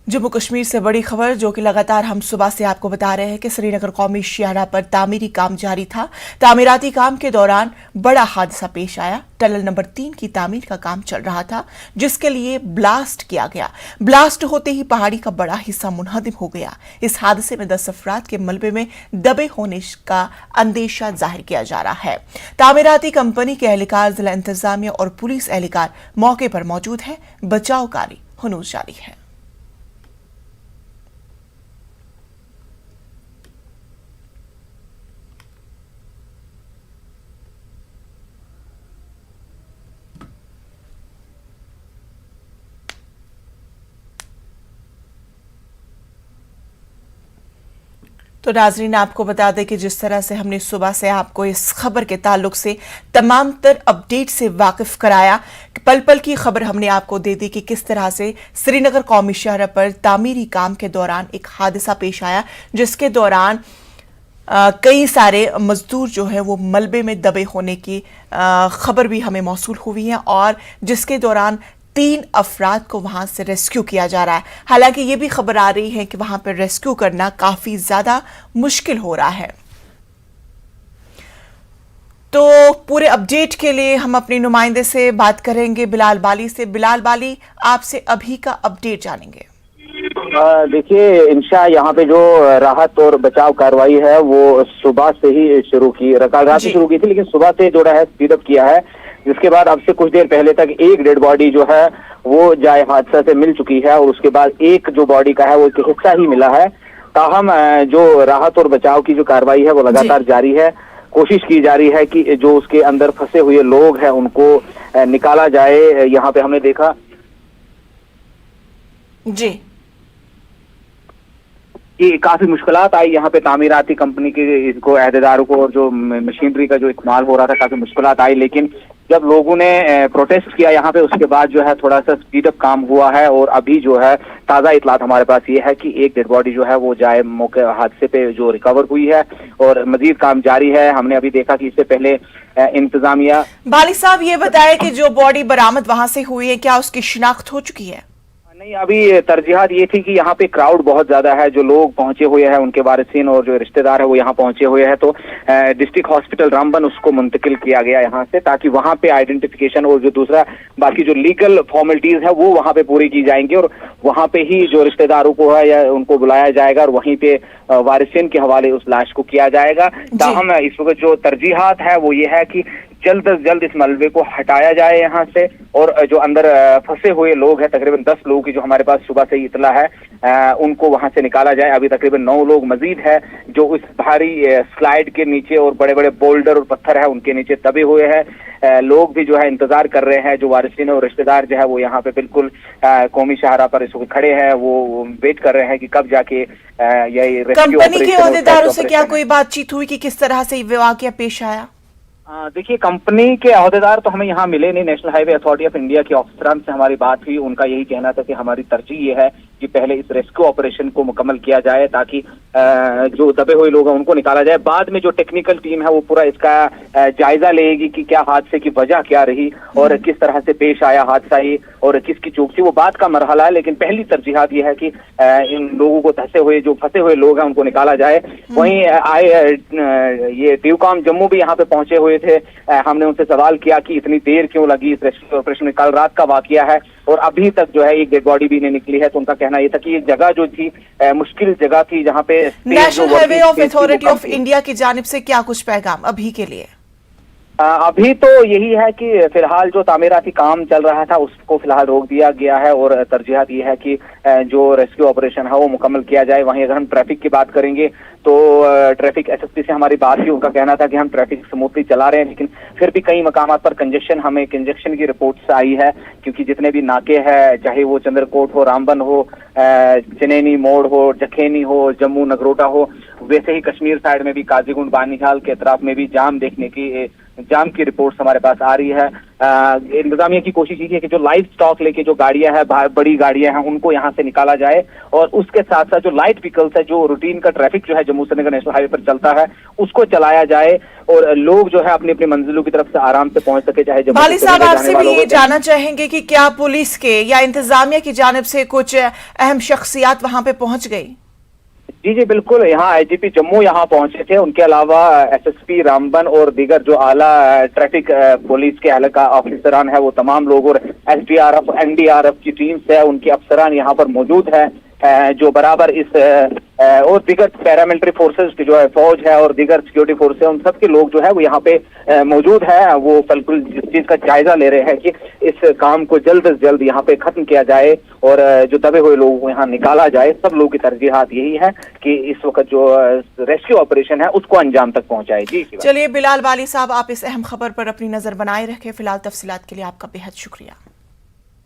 जम्मू कश्मीर से बड़ी खबर जो कि लगातार हम सुबह से आपको बता रहे हैं कि श्रीनगर कौमी शाहराह पर तामीरी काम जारी था। तामीराती काम के दौरान बड़ा हादसा पेश आया। टनल नंबर 3 की तामीर का काम चल रहा था, जिसके लिए ब्लास्ट किया गया। ब्लास्ट होते ही पहाड़ी का बड़ा हिस्सा मुनहदिम हो गया। इस हादसे में 10 अफराद के मलबे में दबे होने का अंदेशा जाहिर किया जा रहा है। तामीराती कंपनी के एहलकार, जिला इंतजामिया और पुलिस एहलकार मौके पर मौजूद है। बचाव कार्य हुनूस जारी है। तो नाजरीन, आपको बता दें कि जिस तरह से हमने सुबह से आपको इस खबर के ताल्लुक से तमाम तर अपडेट से वाकिफ कराया, पल पल की खबर हमने आपको दे दी कि किस तरह से श्रीनगर कौमी शाहराह पर तामीरी काम के दौरान एक हादसा पेश आया, जिसके दौरान कई सारे मजदूर जो है वो मलबे में दबे होने की खबर भी हमें मौसूल हुई है और जिसके दौरान 3 अफराद को वहां से रेस्क्यू किया जा रहा है। हालांकि ये भी खबर आ रही है कि वहां पर रेस्क्यू करना काफी ज्यादा मुश्किल हो रहा है। तो पूरे अपडेट के लिए हम अपने नुमाइंदे से बात करेंगे, बिलाल बाली से। बिलाल बाली, आपसे अभी का अपडेट जानेंगे। देखिए इंशा, यहाँ पे जो राहत और बचाव कार्रवाई है वो सुबह से ही शुरू की, कल रात से शुरू की थी, लेकिन सुबह से जो है स्पीडअप किया है। जिसके बाद अब से कुछ देर पहले तक एक डेड बॉडी जो है वो जाए हादसा से मिल चुकी है और उसके बाद एक जो बॉडी का है वो एक हिस्सा ही मिला है। ताहम जो राहत और बचाव की जो कार्रवाई है वो लगातार जारी है। कोशिश की जा रही है कि जो उसके अंदर फंसे हुए लोग हैं उनको निकाला जाए। यहाँ पे हमने देखा जी कि काफी मुश्किलात आई यहाँ पे तामीराती कंपनी के इसको अहदेदारों को और जो मशीनरी का जो इस्तेमाल हो रहा था, काफी मुश्किलात आई। लेकिन जब लोगों ने प्रोटेस्ट किया यहाँ पे, उसके बाद जो है थोड़ा सा स्पीडअप काम हुआ है और अभी जो है ताज़ा इतलात हमारे पास ये है कि एक डेड बॉडी जो है वो जाए मौके हादसे पे जो रिकवर हुई है और मजीद काम जारी है। हमने अभी देखा कि इससे पहले इंतजामिया। बाली साहब, ये बताया कि जो बॉडी बरामद वहां से हुई है, क्या उसकी शिनाख्त हो चुकी है? नहीं, अभी तरजीहात ये थी कि यहाँ पे क्राउड बहुत ज्यादा है, जो लोग पहुंचे हुए हैं उनके वारिसीन और जो रिश्तेदार है वो यहाँ पहुंचे हुए हैं, तो डिस्ट्रिक्ट हॉस्पिटल रामबन उसको मुंतकिल किया गया यहाँ से, ताकि वहाँ पे आइडेंटिफिकेशन और जो दूसरा बाकी जो लीगल फॉर्मेलिटीज है वो वहाँ पे पूरी की जाएंगी और वहाँ पे ही जो रिश्तेदारों को है या उनको बुलाया जाएगा और वहीं पे वारिसीन के हवाले उस लाश को किया जाएगा। ताहम इस वक्त जो तरजीहात है वो ये है कि जल्द से जल्द इस मलबे को हटाया जाए यहाँ से और जो अंदर फंसे हुए लोग हैं, तकरीबन 10 लोगों की जो हमारे पास सुबह से ही इतला है, उनको वहां से निकाला जाए। अभी तकरीबन 9 लोग मजीद है जो इस भारी स्लाइड के नीचे और बड़े बड़े बोल्डर और पत्थर है उनके नीचे दबे हुए हैं। लोग भी जो है इंतजार कर रहे हैं, जो वारिसीन और रिश्तेदार जो है वो यहाँ पे बिल्कुल कौमी शाहराह पर इस वक्त खड़े हैं, वो वेट कर रहे हैं कि कब जाके ये रेस्क्यू कंपनी के अहदेदारों से क्या कोई बातचीत हुई कि किस तरह से ये वाकया पेश आया? देखिए, कंपनी के अहदेदार तो हमें यहाँ मिले नहीं। National highway authority of India के ऑफिसरान से हमारी बात हुई, उनका यही कहना था कि हमारी तरजीह ये है कि पहले इस रेस्क्यू ऑपरेशन को मुकम्मल किया जाए ताकि जो दबे हुए लोग हैं उनको निकाला जाए। बाद में जो टेक्निकल टीम है वो पूरा इसका जायजा लेगी कि क्या हादसे की वजह क्या रही और किस तरह से पेश आया हादसा ये और किसकी चूक थी, वो बात का मरहला है। लेकिन पहली तरजीहात ये है कि इन लोगों को जो फंसे हुए लोग हैं उनको निकाला जाए। वहीं ये ड्यूकॉम जम्मू भी यहाँ पे पहुंचे हुए थे। हमने उनसे सवाल किया कि इतनी देर क्यों लगी इस रेस्क्यू ऑपरेशन में, कल रात का वाकया है और अभी तक जो है एक डेड बॉडी भी नहीं निकली है। तो उनका कहना यह था कि ये जगह जो थी मुश्किल जगह थी, जहाँ पे national highway of authority of India की जानिब से क्या कुछ पैगाम अभी के लिए? अभी तो यही है कि फिलहाल जो तामीराती काम चल रहा था उसको फिलहाल रोक दिया गया है और तरजीहात ये है कि जो रेस्क्यू ऑपरेशन है वो मुकम्मल किया जाए। वहीं अगर हम ट्रैफिक की बात करेंगे तो ट्रैफिक एसएसपी से हमारी बात हुई, उनका कहना था कि हम ट्रैफिक स्मूथली चला रहे हैं, लेकिन फिर भी कई मकामात पर हमें कंजेक्शन की रिपोर्ट्स आई है, क्योंकि जितने भी नाके हैं, चाहे वो चंद्रकोट हो, रामबन हो, चनैनी मोड़ हो, जखेनी हो, जम्मू नगरोटा हो, वैसे ही कश्मीर साइड में भी काजीगुंड बानीहाल के अतराफ में भी जाम देखने की जाम की रिपोर्ट्स हमारे पास आ रही है। इंतजामिया की कोशिश ये है कि जो लाइट स्टॉक लेके जो गाड़ियां हैं, बड़ी गाड़ियां हैं, उनको यहाँ से निकाला जाए और उसके साथ साथ जो लाइट व्हीकल्स है, जो रूटीन का ट्रैफिक जो है जम्मू श्रीनगर नेशनल हाईवे पर चलता है, उसको चलाया जाए और लोग जो है अपनी अपनी मंजिलों की तरफ से आराम से पहुंच सके। चाहे जम्मू वाली साहब, आपसे भी ये जानना चाहेंगे कि क्या पुलिस के या इंतजामिया की जानिब से कुछ अहम शख्सियात वहां पे पहुंच गई? जी बिल्कुल, यहाँ आईजीपी जम्मू यहाँ पहुंचे थे। उनके अलावा एसएसपी रामबन और दीगर जो आला ट्रैफिक पुलिस के एहलका ऑफिसरान है, वो तमाम लोग और एसडीआरएफ एनडीआरएफ की टीम है, उनके अफसरान यहाँ पर मौजूद है, जो बराबर इस और दीगर पैरामिलिट्री फोर्सेस की जो है फौज है और दीगर सिक्योरिटी फोर्स है, उन सब के लोग जो है वो यहाँ पे मौजूद है। वो बिल्कुल इस चीज का जायजा ले रहे हैं कि इस काम को जल्द से जल्द यहाँ पे खत्म किया जाए और जो दबे हुए लोगों को यहाँ निकाला जाए। सब लोगों की तरजीहात यही है कि इस वक्त जो रेस्क्यू ऑपरेशन है उसको अंजाम तक पहुंचाए। जी चलिए बिलाल वाली साहब, आप इस अहम खबर पर अपनी नजर बनाए रखें। फिलहाल तफसीलात के लिए आपका बेहद शुक्रिया।